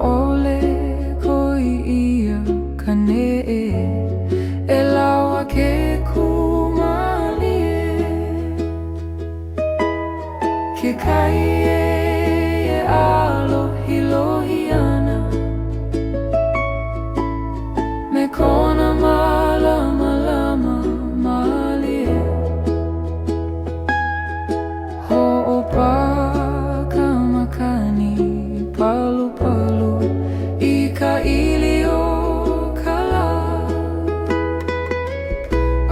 ole ko ia kane'e e lawa ke kumalie ke kai e alohi ana me kona malama malie ho'opa ka makani palu i ka ilio kala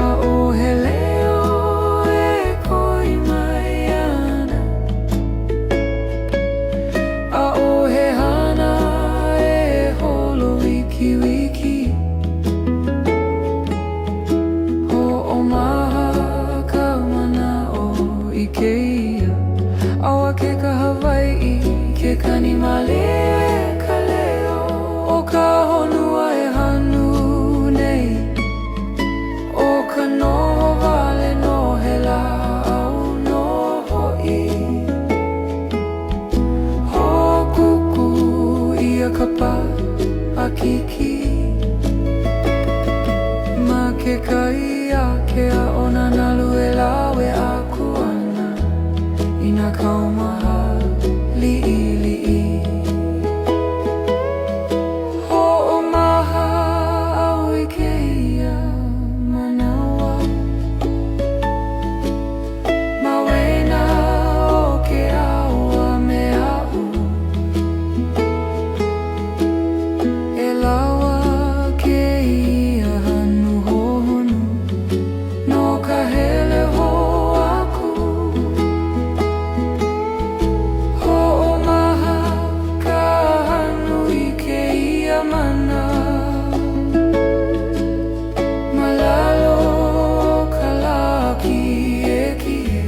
a oheleo e koi mai ana a ohehana e holo wiki ho'omaha ka mana'o i ke ia awa ke ka Hawaii ke kani male ka leo o ka honua e hanu nei o ka noho wale no he la au noho i ho kuku ia ka pa a kiki ma ke kai a ke a ona nalu e lawe aku ana i na kaumaha li'i ho'omaha au i ke ia manawa mawena o ke aua me a'u e lawa ke ia hanu hohonu no ka hele ho aku ho'omaha ka hanu i ke ia mana malalo ka laki e kie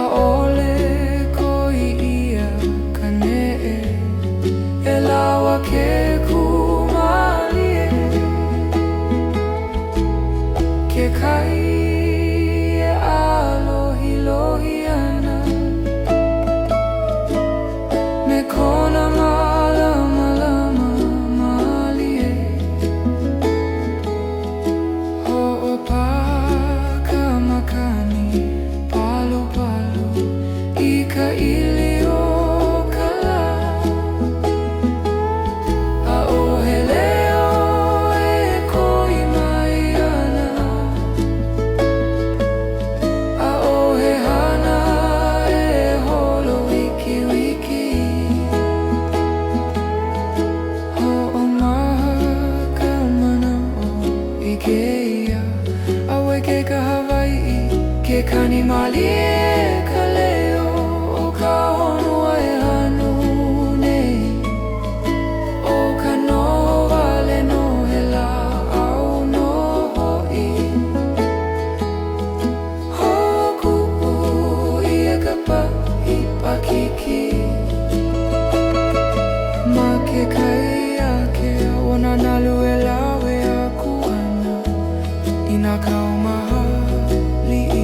a ole ko i ia kane'e e lawa ke kumalie ke kai e alohi ana me kona malama malie ho'opa ka makani palu i ka ilio kala a oheleo e koi mai ana a ohehana e holo wiki ho'omaha ka mana'o i ke ia awe ke ka Hawaii ke kani malie ka leo o ka honua e hanu nei o ka noho wale no he la au noho i hokupu ia ka pa i pakiki ma ke kai a ke ona nalu e lawe aku ana i na kaumaha li'i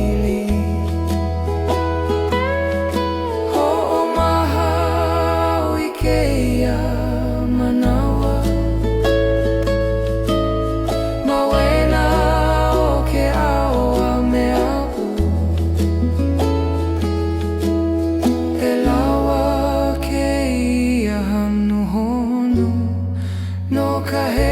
ho'omaha au i ke ia manawa mawena o ke aua me a'u e lawa ke ia hanu honu no ka he